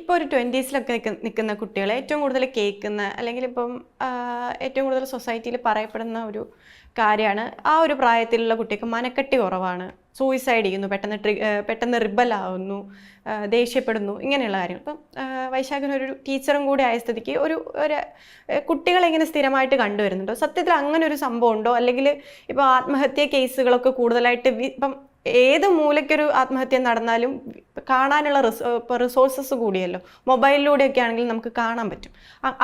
ഇപ്പോൾ ഒരു 20s നിൽക്കുന്ന കുട്ടികൾ ഏറ്റവും കൂടുതൽ കേൾക്കുന്ന അല്ലെങ്കിൽ ഇപ്പം ഏറ്റവും കൂടുതൽ സൊസൈറ്റിയിൽ പറയപ്പെടുന്ന ഒരു കാര്യമാണ് ആ ഒരു പ്രായത്തിലുള്ള കുട്ടിക്ക് മനക്കെട്ടി കുറവാണ്, സൂയിസൈഡ് ചെയ്യുന്നു, പെട്ടെന്ന് റിബലാവുന്നു, ദേഷ്യപ്പെടുന്നു, ഇങ്ങനെയുള്ള കാര്യങ്ങൾ. ഇപ്പം വൈശാഖൻ ഒരു ടീച്ചറും കൂടി ആയ സ്ഥിതിക്ക് ഒരു കുട്ടികളെ ഇങ്ങനെ സ്ഥിരമായിട്ട് കണ്ടുവരുന്നുണ്ടോ? സത്യത്തിൽ അങ്ങനെ ഒരു സംഭവം ഉണ്ടോ? അല്ലെങ്കിൽ ഇപ്പോൾ ആത്മഹത്യ കേസുകളൊക്കെ കൂടുതലായിട്ട് ഇപ്പം ഏത് മൂലയ്ക്കൊരു ആത്മഹത്യ നടന്നാലും കാണാനുള്ള റിസോഴ്സസ് കൂടിയല്ലോ, മൊബൈലിലൂടെയൊക്കെ ആണെങ്കിൽ നമുക്ക് കാണാൻ പറ്റും.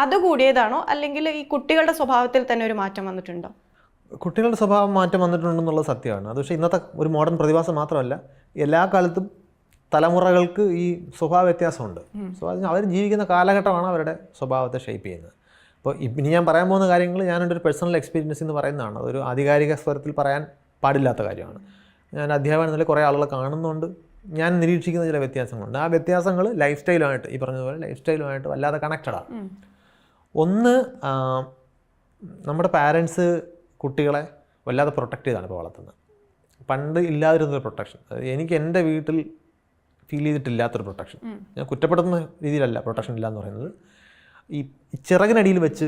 അത് കൂടിയതാണോ അല്ലെങ്കിൽ ഈ കുട്ടികളുടെ സ്വഭാവത്തിൽ തന്നെ ഒരു മാറ്റം വന്നിട്ടുണ്ടോ? കുട്ടികളുടെ സ്വഭാവം മാറ്റം വന്നിട്ടുണ്ടെന്നുള്ളത് സത്യമാണ്. അത് പക്ഷേ ഇന്നത്തെ ഒരു മോഡേൺ പ്രതിഭാസം മാത്രമല്ല, എല്ലാ കാലത്തും തലമുറകൾക്ക് ഈ സ്വഭാവ വ്യത്യാസമുണ്ട്. സോ അത് അവർ ജീവിക്കുന്ന കാലഘട്ടമാണ് അവരുടെ സ്വഭാവത്തെ ഷേപ്പ് ചെയ്യുന്നത്. അപ്പോൾ ഇനി ഞാൻ പറയാൻ പോകുന്ന കാര്യങ്ങൾ ഞാനെൻ്റെ ഒരു പേഴ്സണൽ എക്സ്പീരിയൻസ് എന്ന് പറയുന്നതാണ്. അതൊരു ആധികാരിക സ്വരത്തിൽ പറയാൻ പാടില്ലാത്ത കാര്യമാണ്. ഞാൻ അധ്യാപനം എന്നതിൽ കുറേ ആളുകളെ കാണുന്നുണ്ട്, ഞാൻ നിരീക്ഷിക്കുന്ന ചില വ്യത്യാസങ്ങളുണ്ട്. ആ വ്യത്യാസങ്ങൾ ലൈഫ് സ്റ്റൈലുമായിട്ട്, ഈ പറഞ്ഞതുപോലെ ലൈഫ് സ്റ്റൈലുമായിട്ട് വല്ലാതെ കണക്റ്റഡാണ്. ഒന്ന്, നമ്മുടെ പാരൻസ് കുട്ടികളെ വല്ലാതെ പ്രൊട്ടക്റ്റ് ചെയ്താണ് ഇപ്പോൾ വളർത്തുന്നത്. പണ്ട് ഇല്ലാതിരുന്നൊരു പ്രൊട്ടക്ഷൻ, എനിക്ക് എൻ്റെ വീട്ടിൽ ഫീൽ ചെയ്തിട്ടില്ലാത്തൊരു പ്രൊട്ടക്ഷൻ. ഞാൻ കുറ്റപ്പെടുത്തുന്ന രീതിയിലല്ല പ്രൊട്ടക്ഷൻ ഇല്ല എന്ന് പറയുന്നത്. ഈ ചിറകിനടിയിൽ വെച്ച്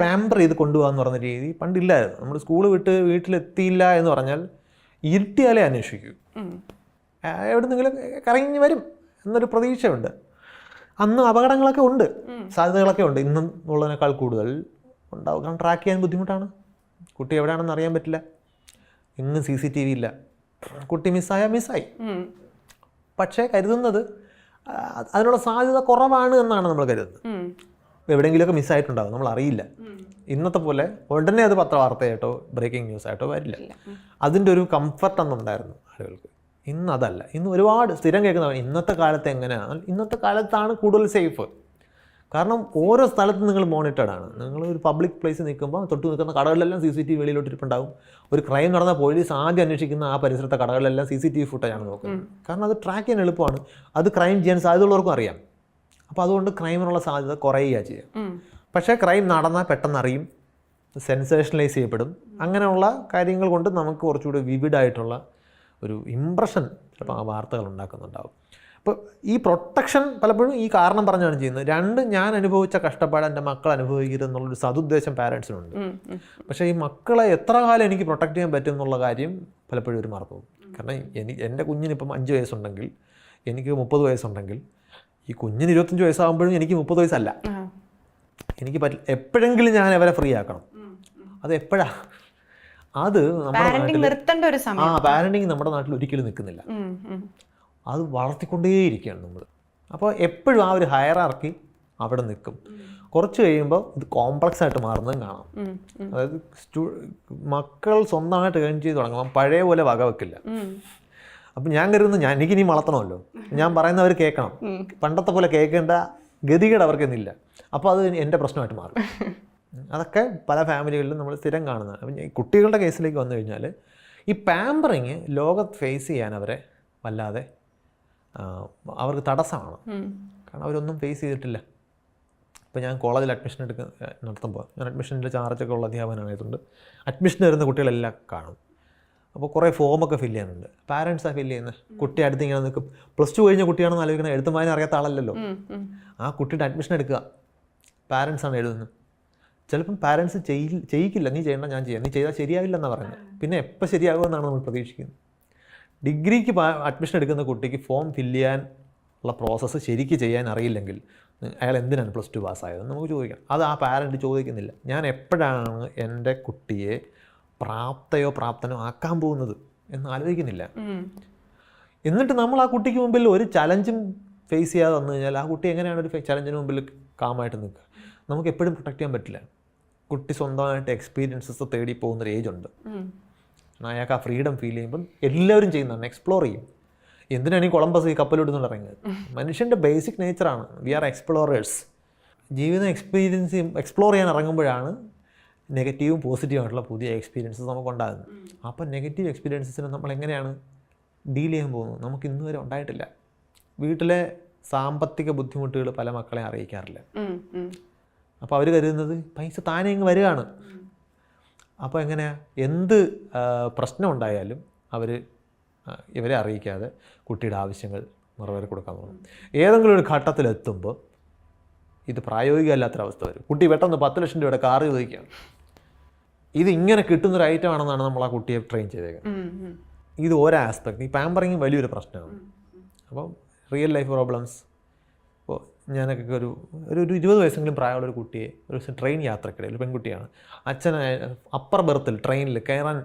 പാമ്പർ ചെയ്ത് കൊണ്ടുപോകാന്ന് പറയുന്ന രീതി പണ്ടില്ലായിരുന്നു. നമ്മൾ സ്കൂൾ വിട്ട് വീട്ടിലെത്തിയില്ല എന്ന് പറഞ്ഞാൽ ഇരുട്ടിയാലേ അന്വേഷിക്കൂ, എവിടെന്നെങ്കിലും കറങ്ങി വരും എന്നൊരു പ്രതീക്ഷയുണ്ട്. അന്ന് അപകടങ്ങളൊക്കെ ഉണ്ട്, സാധ്യതകളൊക്കെ ഉണ്ട്, ഇന്നും ഉള്ളതിനേക്കാൾ കൂടുതൽ ഉണ്ടാവും. കാരണം ട്രാക്ക് ചെയ്യാൻ ബുദ്ധിമുട്ടാണ്. കുട്ടി എവിടെയാണെന്ന് അറിയാൻ പറ്റില്ല, എങ്ങും CCTV ഇല്ല. കുട്ടി മിസ്സായി. പക്ഷേ കരുതുന്നത് അതിനുള്ള സാധ്യത കുറവാണ് എന്നാണ് നമ്മൾ കരുതുന്നത്. എവിടെയെങ്കിലുമൊക്കെ മിസ്സായിട്ടുണ്ടാകും, നമ്മൾ അറിയില്ല. ഇന്നത്തെ പോലെ ഉടനെ അത് പത്രവാർത്തയായിട്ടോ ബ്രേക്കിംഗ് ന്യൂസ് ആയിട്ടോ വരില്ല. അതിൻ്റെ ഒരു കംഫർട്ട് ഒന്നുണ്ടായിരുന്നു ആളുകൾക്ക്. ഇന്നതല്ല. ഇന്ന് ഒരുപാട് സ്ഥിരം കേൾക്കുന്ന ഇന്നത്തെ കാലത്ത് എങ്ങനെയാണ്, ഇന്നത്തെ കാലത്താണ് കൂടുതൽ സേഫ്. കാരണം ഓരോ സ്ഥലത്തും നിങ്ങൾ മോണിറ്റർഡ് ആണ്. നിങ്ങൾ ഒരു പബ്ലിക് പ്ലേസിൽ നിൽക്കുമ്പോൾ തൊട്ട് നിൽക്കുന്ന കടകളിലെല്ലാം CCTV വെളിയിലോട്ടിരിപ്പുണ്ടാവും. ഒരു ക്രൈം നടന്ന പോലീസ് ആദ്യം അന്വേഷിക്കുന്ന ആ പരിസരത്തെ കടകളിലെല്ലാം CCTV ഫുട്ടേജാണ് നോക്കുന്നത്. കാരണം അത് ട്രാക്ക് ചെയ്യാൻ എളുപ്പമാണ്, അത് ക്രൈം ചെയ്യാൻ സാധ്യതയുള്ളവർക്കും അറിയാം. അപ്പോൾ അതുകൊണ്ട് ക്രൈമിനുള്ള സാധ്യത കുറയുക ചെയ്യാം. പക്ഷേ ക്രൈം നടന്നാൽ പെട്ടെന്ന് അറിയും, സെൻസേഷനലൈസ് ചെയ്യപ്പെടും. അങ്ങനെയുള്ള കാര്യങ്ങൾ കൊണ്ട് നമുക്ക് കുറച്ചുകൂടി വിവിഡായിട്ടുള്ള ഒരു ഇംപ്രഷൻ ചിലപ്പോൾ ആ വാർത്തകൾ ഉണ്ടാക്കുന്നുണ്ടാവും. അപ്പോൾ ഈ പ്രൊട്ടക്ഷൻ പലപ്പോഴും ഈ കാരണം പറഞ്ഞാണ് ചെയ്യുന്നത്. രണ്ട്, ഞാൻ അനുഭവിച്ച കഷ്ടപ്പാട് എൻ്റെ മക്കൾ അനുഭവിക്കരുതെന്നുള്ളൊരു സതുദ്ദേശം പാരൻസിനുണ്ട്. പക്ഷേ ഈ മക്കളെ എത്ര കാലം എനിക്ക് പ്രൊട്ടക്റ്റ് ചെയ്യാൻ പറ്റും എന്നുള്ള കാര്യം പലപ്പോഴും ഒരു മറന്നു പോകും. കാരണം എൻ്റെ കുഞ്ഞിനിപ്പം 5 വയസ്സുണ്ടെങ്കിൽ എനിക്ക് 30 വയസ്സുണ്ടെങ്കിൽ ഈ കുഞ്ഞിന് 25 വയസ്സാകുമ്പോഴും എനിക്ക് 30 വയസ്സല്ല. എനിക്ക് എപ്പോഴെങ്കിലും ഞാൻ അവരെ ഫ്രീ ആക്കണം. അത് എപ്പോഴാ? അത് നമ്മുടെ നാട്ടിൽ പാരന്റിങ് നമ്മുടെ നാട്ടിൽ ഒരിക്കലും നിൽക്കുന്നില്ല. അത് വളർത്തിക്കൊണ്ടേയിരിക്കുകയാണ് നമ്മൾ. അപ്പോൾ എപ്പോഴും ആ ഒരു ഹയറാർക്കി അവിടെ നിൽക്കും. കുറച്ച് കഴിയുമ്പോൾ ഇത് കോംപ്ലക്സ് ആയിട്ട് മാറുന്നതും കാണാം. അതായത് മക്കൾ സ്വന്തമായിട്ട് ഏൺ ചെയ്ത് തുടങ്ങുമ്പോൾ പഴയ പോലെ വകവെക്കില്ല. അപ്പം ഞാൻ കരുതുന്നു എനിക്കിനി വളർത്തണമല്ലോ, ഞാൻ പറയുന്നവർ കേൾക്കണം. പണ്ടത്തെ പോലെ കേൾക്കേണ്ട ഗതികേട് അവർക്കെന്നില്ല. അപ്പോൾ അത് എൻ്റെ പ്രശ്നമായിട്ട് മാറും. അതൊക്കെ പല ഫാമിലികളിലും നമ്മൾ സ്ഥിരം കാണുന്നതാണ്. അപ്പം ഈ കുട്ടികളുടെ കേസിലേക്ക് വന്നു കഴിഞ്ഞാൽ ഈ പാമ്പറിങ് ലോകത്ത് ഫേസ് ചെയ്യാൻ അവരെ വല്ലാതെ അവർക്ക് തടസ്സമാണ്. കാരണം അവരൊന്നും ഫേസ് ചെയ്തിട്ടില്ല. ഇപ്പോൾ ഞാൻ കോളേജിൽ അഡ്മിഷൻ നടത്തുമ്പോൾ ഞാൻ അഡ്മിഷൻ്റെ ചാർജൊക്കെ ഉള്ള അധ്യാപനമായതുകൊണ്ട് അഡ്മിഷൻ വരുന്ന കുട്ടികളെല്ലാം കാണും. അപ്പോൾ കുറേ ഫോമൊക്കെ ഫില്ല് ചെയ്യാനുണ്ട്. പാരൻസാണ് ഫില്ല് ചെയ്യുന്നത്. കുട്ടി അടുത്ത് ഇങ്ങനെ നിൽക്കും. +2 കഴിഞ്ഞ കുട്ടിയാണെന്ന് ആലോചിക്കണം, എഴുത്തും വായന അറിയാത്ത ആളല്ലല്ലോ. ആ കുട്ടിയുടെ അഡ്മിഷൻ എടുക്കുക പാരൻസാണ് എഴുതുന്നത്. ചിലപ്പം പാരൻസ് ചെയ്യിക്കില്ല, നീ ചെയ്യണ്ട ഞാൻ ചെയ്യാം, നീ ചെയ്താൽ ശരിയാവില്ലെന്നാണ് പറയുന്നത്. പിന്നെ എപ്പോൾ ശരിയാകുമെന്നാണ് നമ്മൾ പ്രതീക്ഷിക്കുന്നത്. ഡിഗ്രിക്ക് അഡ്മിഷൻ എടുക്കുന്ന കുട്ടിക്ക് ഫോം ഫില്ല് ചെയ്യാൻ ഉള്ള പ്രോസസ്സ് ശരിക്ക് ചെയ്യാൻ അറിയില്ലെങ്കിൽ അയാൾ എന്തിനാണ് +2 പാസ്സായതെന്ന് നമുക്ക് ചോദിക്കാം. അത് ആ പാരൻറ്റ് ചോദിക്കുന്നില്ല. ഞാൻ എപ്പോഴാണ് എൻ്റെ കുട്ടിയെ പ്രാപ്തനോ ആക്കാൻ പോകുന്നത് എന്ന് ആലോചിക്കുന്നില്ല. എന്നിട്ട് നമ്മൾ ആ കുട്ടിക്ക് മുമ്പിൽ ഒരു ചലഞ്ചും ഫേസ് ചെയ്യാതെ വന്നു കഴിഞ്ഞാൽ ആ കുട്ടി എങ്ങനെയാണ് ഒരു ചലഞ്ചിന് മുമ്പിൽ കാമായിട്ട് നിൽക്കുക? നമുക്ക് എപ്പോഴും പ്രൊട്ടക്റ്റ് ചെയ്യാൻ പറ്റില്ല. കുട്ടി സ്വന്തമായിട്ട് എക്സ്പീരിയൻസസ് തേടി പോകുന്നൊരു ഏജുണ്ട്. അയാൾക്ക് ആ ഫ്രീഡം ഫീൽ ചെയ്യുമ്പം എല്ലാവരും ചെയ്യുന്നതാണ്, എക്സ്പ്ലോർ ചെയ്യും. എന്തിനാണ് ഈ കൊളംബസ് ഈ കപ്പലിടുന്നുണ്ട് ഇറങ്ങിയത്? മനുഷ്യൻ്റെ ബേസിക് നേച്ചറാണ്, വി ആർ എക്സ്പ്ലോറേഴ്സ്. ജീവിതം എക്സ്പ്ലോർ ചെയ്യാൻ ഇറങ്ങുമ്പോഴാണ് നെഗറ്റീവും പോസിറ്റീവായിട്ടുള്ള പുതിയ എക്സ്പീരിയൻസസ് നമുക്കുണ്ടാകുന്നത്. അപ്പം നെഗറ്റീവ് എക്സ്പീരിയൻസസിന് നമ്മൾ എങ്ങനെയാണ് ഡീൽ ചെയ്യാൻ പോകുന്നത്? നമുക്ക് ഇന്ന് വരെ ഉണ്ടായിട്ടില്ല. വീട്ടിലെ സാമ്പത്തിക ബുദ്ധിമുട്ടുകൾ പല മക്കളെ അറിയിക്കാറില്ല. അപ്പോൾ അവർ കരുതുന്നത് പൈസ താനെ ഇങ്ങ് വരികയാണ്. അപ്പോൾ എങ്ങനെയാണ് എന്ത് പ്രശ്നം ഉണ്ടായാലും ഇവരെ അറിയിക്കാതെ കുട്ടിയുടെ ആവശ്യങ്ങൾ മറുപടി കൊടുക്കാൻ തോന്നും. ഏതെങ്കിലും ഒരു ഘട്ടത്തിലെത്തുമ്പോൾ ഇത് പ്രായോഗികമല്ലാത്തൊരവസ്ഥ വരും. കുട്ടി പെട്ടെന്ന് 10 ലക്ഷം രൂപയുടെ കാറ് ചോദിക്കുകയാണ്. ഇത് ഇങ്ങനെ കിട്ടുന്നൊരു ഐറ്റം ആണെന്നാണ് നമ്മൾ ആ കുട്ടിയെ ട്രെയിൻ ചെയ്തേക്കുന്നത്. ഇത് ഓരോ ആസ്പെക്ട്. ഈ പാമ്പറിങ് വലിയൊരു പ്രശ്നമാണ്. അപ്പം റിയൽ ലൈഫ് പ്രോബ്ലംസ്. ഇപ്പോൾ ഞാനൊക്കെ ഒരു 20 വയസ്സെങ്കിലും പ്രായമുള്ള ഒരു കുട്ടിയെ ഒരു ദിവസം ട്രെയിൻ യാത്രക്കിടയിൽ, ഒരു പെൺകുട്ടിയാണ്, അച്ഛനെ അപ്പർ ബെർത്തിൽ ട്രെയിനിൽ കയറാൻ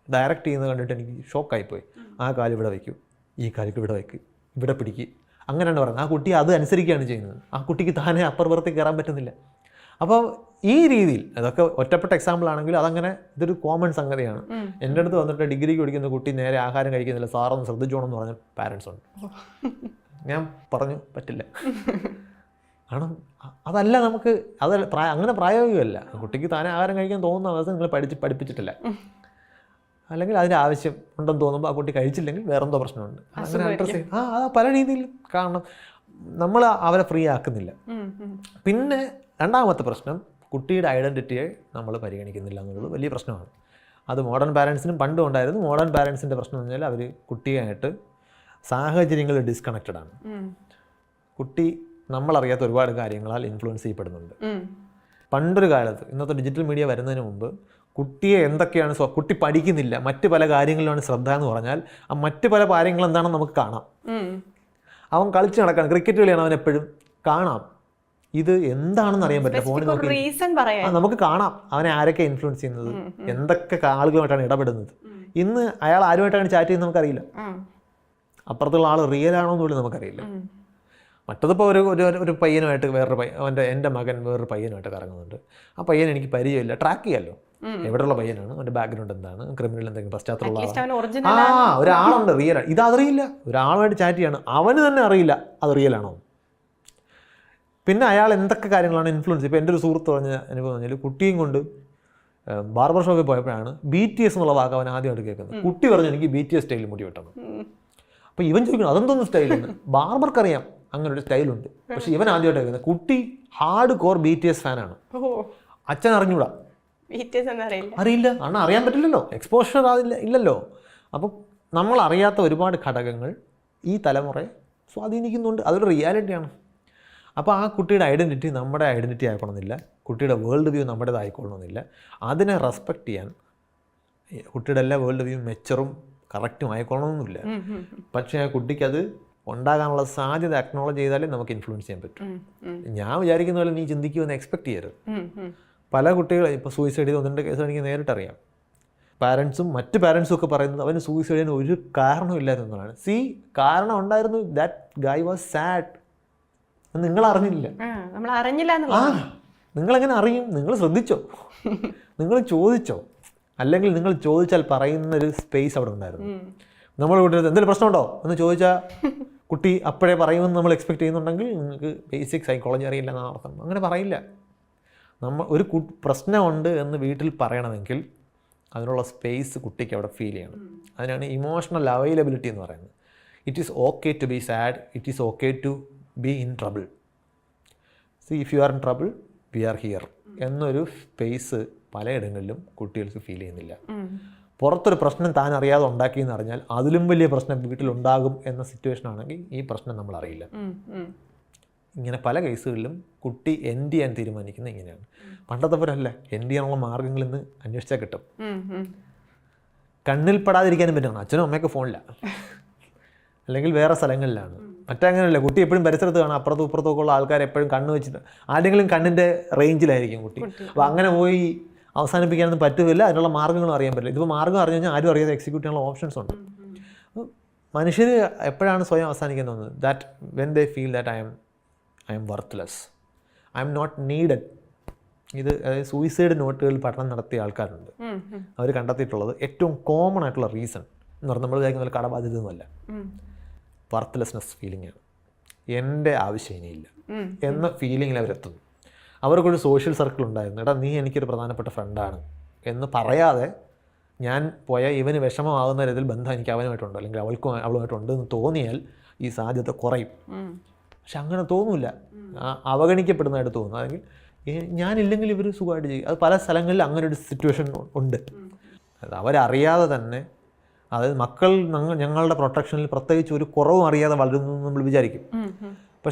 ഡയറക്റ്റ് ചെയ്യുന്നത് കണ്ടിട്ട് എനിക്ക് ഷോക്കായിപ്പോയി. ആ കാല് ഇവിടെ വയ്ക്കും, ഈ കാലിക്ക് ഇവിടെ വയ്ക്കും, ഇവിടെ പിടിക്കും, അങ്ങനെയാണ് പറയുന്നത്. ആ കുട്ടി അത് അനുസരിക്കുകയാണ് ചെയ്യുന്നത്. ആ കുട്ടിക്ക് താനെ അപ്പർ ബെർത്തിൽ കയറാൻ പറ്റുന്നില്ല. അപ്പോൾ ഈ രീതിയിൽ, അതൊക്കെ ഒറ്റപ്പെട്ട എക്സാമ്പിൾ ആണെങ്കിലും അതങ്ങനെ ഇതൊരു കോമൺ സംഗതിയാണ്. എൻ്റെ അടുത്ത് വന്നിട്ട് ഡിഗ്രിക്ക് പഠിക്കുന്ന കുട്ടി നേരെ ആഹാരം കഴിക്കുന്നില്ല, സാറൊന്ന് ശ്രദ്ധിച്ചോണമെന്ന് പറഞ്ഞ പാരൻസ് ഉണ്ട്. ഞാൻ പറഞ്ഞു പറ്റില്ല. കാരണം അതല്ല നമുക്ക് അങ്ങനെ പ്രായോഗികമല്ല. കുട്ടിക്ക് താനെ ആഹാരം കഴിക്കാൻ തോന്നുന്ന അവസ്ഥ നിങ്ങൾ പഠിപ്പിച്ചിട്ടില്ല. അല്ലെങ്കിൽ അതിൻ്റെ ആവശ്യം ഉണ്ടെന്ന് തോന്നുമ്പോൾ ആ കുട്ടി കഴിച്ചില്ലെങ്കിൽ വേറെന്തോ പ്രശ്നമുണ്ട്. അങ്ങനെ അഡ്രസ് ചെയ്യും. അത് പല രീതിയിലും കാണണം. നമ്മൾ അവരെ ഫ്രീ ആക്കുന്നില്ല. പിന്നെ രണ്ടാമത്തെ പ്രശ്നം, കുട്ടിയുടെ ഐഡൻറ്റിറ്റിയെ നമ്മൾ പരിഗണിക്കുന്നില്ല എന്നുള്ളത് വലിയ പ്രശ്നമാണ്. അത് മോഡേൺ പാരൻസിനും പണ്ടും ഉണ്ടായിരുന്നു. മോഡേൺ പാരൻസിൻ്റെ പ്രശ്നം എന്ന് പറഞ്ഞാൽ അവർ കുട്ടിയായിട്ട് സാഹചര്യങ്ങൾ ഡിസ്കണക്റ്റഡ് ആണ്. കുട്ടി നമ്മളറിയാത്ത ഒരുപാട് കാര്യങ്ങളാൽ ഇൻഫ്ലുവൻസ് ചെയ്യപ്പെടുന്നുണ്ട്. പണ്ടൊരു കാലത്ത്, ഇന്നത്തെ ഡിജിറ്റൽ മീഡിയ വരുന്നതിന് മുമ്പ്, കുട്ടിയെ എന്തൊക്കെയാണ് കുട്ടി പഠിക്കുന്നില്ല, മറ്റ് പല കാര്യങ്ങളിലാണ് ശ്രദ്ധ എന്ന് പറഞ്ഞാൽ ആ മറ്റ് പല കാര്യങ്ങൾ എന്താണെന്ന് നമുക്ക് കാണാം. അവൻ കളിച്ച് നടക്കാൻ, ക്രിക്കറ്റ് കളിയാണ് അവൻ എപ്പോഴും കാണാം. ഇത് എന്താണെന്ന് അറിയാൻ പറ്റില്ല. ഫോണിൽ നോക്കി നമുക്ക് കാണാം അവനെ ആരൊക്കെ ഇൻഫ്ലുവൻസ് ചെയ്യുന്നത്, എന്തൊക്കെ ആളുകളുമായിട്ടാണ് ഇടപെടുന്നത്. ഇന്ന് അയാൾ ആരുമായിട്ടാണ് ചാറ്റ് ചെയ്യുന്നത് നമുക്കറിയില്ല. അപ്പുറത്തുള്ള ആൾ റിയൽ ആണോ എന്ന് പോലും നമുക്കറിയില്ല. മറ്റതിപ്പോൾ ഒരു പയ്യനുമായിട്ട് എൻ്റെ മകൻ വേറൊരു പയ്യനുമായിട്ട് കറങ്ങുന്നുണ്ട്. ആ പയ്യൻ എനിക്ക് പരിചയമില്ല, ട്രാക്ക് ചെയ്യാമല്ലോ, എവിടെയുള്ള പയ്യനാണ്, അവൻ്റെ ബാക്ക്ഗ്രൗണ്ട് എന്താണ്, ക്രിമിനൽ എന്തെങ്കിലും പശ്ചാത്തലമുള്ള ഒരാളുണ്ട് റിയലാണ്. ഇതറിയില്ല. ഒരാളുമായിട്ട് ചാറ്റ് ചെയ്യാണ്, അവന് തന്നെ അറിയില്ല അത് റിയലാണോ. പിന്നെ അയാൾ എന്തൊക്കെ കാര്യങ്ങളാണ് ഇൻഫ്ലുവൻസ്. ഇപ്പോൾ എൻ്റെ ഒരു സുഹൃത്ത് പറഞ്ഞ അനുഭവം പറഞ്ഞാൽ, കുട്ടിയും കൊണ്ട് ബാർബർ ഷോപ്പിൽ പോയപ്പോഴാണ് BTS എന്നുള്ള വാക്ക് അവൻ ആദ്യമായിട്ട് കേൾക്കുന്നത്. കുട്ടി പറഞ്ഞു എനിക്ക് BTS സ്റ്റൈലിൽ മുടി വെട്ടണം. അപ്പോൾ ഇവൻ ചോദിക്കണം അതെന്തൊന്നും സ്റ്റൈലെന്ന്. ബാർബർക്കറിയാം അങ്ങനെ ഒരു സ്റ്റൈലുണ്ട്, പക്ഷെ ഇവൻ ആദ്യമായിട്ട് കേൾക്കുന്നത്. കുട്ടി ഹാർഡ് കോർ BTS ഫാനാണ്. അച്ഛൻ അറിഞ്ഞൂടാ, അറിയില്ല. കാരണം അറിയാൻ പറ്റില്ലല്ലോ, എക്സ്പോഷർ ഇല്ലല്ലോ. അപ്പം നമ്മൾ അറിയാത്ത ഒരുപാട് ഘടകങ്ങൾ ഈ തലമുറയെ സ്വാധീനിക്കുന്നുണ്ട്. അതൊരു റിയാലിറ്റിയാണ്. അപ്പോൾ ആ കുട്ടിയുടെ ഐഡൻറ്റിറ്റി നമ്മുടെ ഐഡൻറ്റിറ്റി ആയിക്കൊള്ളുന്നില്ല, കുട്ടിയുടെ വേൾഡ് വ്യൂ നമ്മുടേതായിക്കൊള്ളണമെന്നില്ല. അതിനെ റെസ്പെക്റ്റ് ചെയ്യാൻ കുട്ടിയുടെ എല്ലാ വേൾഡ് വ്യൂ മെച്ചറും കറക്റ്റും ആയിക്കൊള്ളണമെന്നില്ല. പക്ഷേ ആ കുട്ടിക്ക് അത് ഉണ്ടാകാനുള്ള സാധ്യത അക്നോളജ് ചെയ്താലേ നമുക്ക് ഇൻഫ്ലുവൻസ് ചെയ്യാൻ പറ്റും. ഞാൻ വിചാരിക്കുന്ന പോലെ നീ ചിന്തിക്കുമെന്ന് എക്സ്പെക്ട് ചെയ്യരുത്. പല കുട്ടികൾ ഇപ്പോൾ സൂയിസൈഡ് ചെയ്ത് 1-2 കേസ് എനിക്ക് നേരിട്ടറിയാം. പാരൻസും മറ്റ് പാരൻസും ഒക്കെ പറയുന്നത് അവന് സൂയിസൈഡ് ചെയ്യാൻ ഒരു കാരണമില്ലായിരുന്നതാണ്. കാരണം ഉണ്ടായിരുന്നു, ദാറ്റ് ഗായ് വാസ് സാഡ്. നിങ്ങൾ അറിഞ്ഞില്ല. നിങ്ങളെങ്ങനെ അറിയും? നിങ്ങൾ ശ്രദ്ധിച്ചോ? നിങ്ങൾ ചോദിച്ചോ? അല്ലെങ്കിൽ നിങ്ങൾ ചോദിച്ചാൽ പറയുന്നൊരു സ്പേസ് അവിടെ ഉണ്ടായിരുന്നു. നമ്മൾ കുട്ടി എന്തെങ്കിലും പ്രശ്നമുണ്ടോ എന്ന് ചോദിച്ചാൽ കുട്ടി അപ്പോഴേ പറയുമെന്ന് നമ്മൾ എക്സ്പെക്ട് ചെയ്യുന്നുണ്ടെങ്കിൽ നിങ്ങൾക്ക് ബേസിക് സൈക്കോളജി അറിയില്ല എന്നാണ് അർത്ഥം. അങ്ങനെ പറയില്ല. ഒരു പ്രശ്നമുണ്ട് എന്ന് വീട്ടിൽ പറയണമെങ്കിൽ അതിനുള്ള സ്പേസ് കുട്ടിക്ക് അവിടെ ഫീൽ ചെയ്യണം. അതിനാണ് ഇമോഷണൽ അവൈലബിലിറ്റി എന്ന് പറയുന്നത്. It is okay to be sad, it is okay to be in trouble. See if you are in trouble we are here എന്നൊരു സ്പേസ് പലയിടങ്ങളിലും കുട്ടികൾക്ക് ഫീൽ ചെയ്യുന്നില്ല. പുറത്തൊരു പ്രശ്നം താൻ അറിയാതെ ഉണ്ടാക്കിയെന്ന് അറിഞ്ഞാൽ അതിലും വലിയ പ്രശ്നം വീട്ടിലുണ്ടാകും എന്ന സിറ്റുവേഷൻ ആണെങ്കിൽ ഈ പ്രശ്നം നമ്മൾ അറിയില്ല. ഇങ്ങനെ പല കേസുകളിലും കുട്ടി എൻഡ് ചെയ്യാൻ തീരുമാനിക്കുന്നത് ഇങ്ങനെയാണ്. പണ്ടത്തെ പോലെ അല്ല, എൻഡ് ചെയ്യാനുള്ള മാർഗ്ഗങ്ങൾ ഇന്ന് അന്വേഷിച്ചാൽ കിട്ടും. കണ്ണിൽ പെടാതിരിക്കാനും പറ്റണം. അച്ഛനും അമ്മയൊക്കെ ഫോണില്ല, അല്ലെങ്കിൽ വേറെ സ്ഥലങ്ങളിലാണ്. മറ്റങ്ങനെയല്ല, കുട്ടി എപ്പോഴും പരിസരത്ത് കാണാം. അപ്പുറത്തും ഇപ്പുറത്തൊക്കെ ഉള്ള ആൾക്കാർ എപ്പോഴും കണ്ണ് വെച്ചിട്ട് ആരെങ്കിലും കണ്ണിൻ്റെ റേഞ്ചിലായിരിക്കും കുട്ടി. അപ്പോൾ അങ്ങനെ പോയി അവസാനിപ്പിക്കാനൊന്നും പറ്റുന്നില്ല. അതിനുള്ള മാർഗ്ഗങ്ങളും അറിയാൻ പറ്റില്ല. ഇതിപ്പോൾ മാർഗ്ഗം അറിഞ്ഞു കഴിഞ്ഞാൽ ആരും അറിയാതെ എക്സിക്യൂട്ട് ചെയ്യാനുള്ള ഓപ്ഷൻസ് ഉണ്ട്. മനുഷ്യർ എപ്പോഴാണ് സ്വയം അവസാനിക്കുന്നത്? That when they feel that I am worthless, I am not needed. ഇത് അതായത് സൂയിസൈഡ് നോട്ടുകളിൽ പഠനം നടത്തിയ ആൾക്കാരുണ്ട്. അവർ കണ്ടെത്തിയിട്ടുള്ളത് ഏറ്റവും കോമൺ ആയിട്ടുള്ള റീസൺ എന്ന് പറഞ്ഞാൽ നമ്മൾ വിചാരിക്കുന്ന കടബാധ്യതയൊന്നുമല്ല, വർത്ത്ലെസ്നെസ് ഫീലിംഗാണ്. എൻ്റെ ആവശ്യം ഇനിയില്ല എന്ന ഫീലിങ്ങിൽ അവരെത്തുന്നു. അവർക്കൊരു സോഷ്യൽ സർക്കിൾ ഉണ്ടായിരുന്നു. എടാ നീ എനിക്കൊരു പ്രധാനപ്പെട്ട ഫ്രണ്ടാണ് എന്ന് പറയാതെ ഞാൻ പോയാൽ ഇവന് വിഷമമാകുന്ന രീതിയിൽ ബന്ധം എനിക്ക് അവനുമായിട്ടുണ്ടോ അല്ലെങ്കിൽ അവളുമായിട്ടുണ്ട് എന്ന് തോന്നിയാൽ ഈ സാധ്യത കുറയും. പക്ഷെ അങ്ങനെ തോന്നില്ല, അവഗണിക്കപ്പെടുന്നതായിട്ട് തോന്നുന്നു. അല്ലെങ്കിൽ ഞാനില്ലെങ്കിൽ ഇവർ സുഖമായിട്ട് ചെയ്യും. അത് പല സ്ഥലങ്ങളിൽ അങ്ങനെ ഒരു സിറ്റുവേഷൻ ഉണ്ട്. അവരറിയാതെ തന്നെ അതായത് മക്കൾ ഞങ്ങളുടെ പ്രൊട്ടക്ഷനിൽ പ്രത്യേകിച്ച് ഒരു കുറവും അറിയാതെ വളരുന്നു എന്ന് നമ്മൾ വിചാരിക്കും.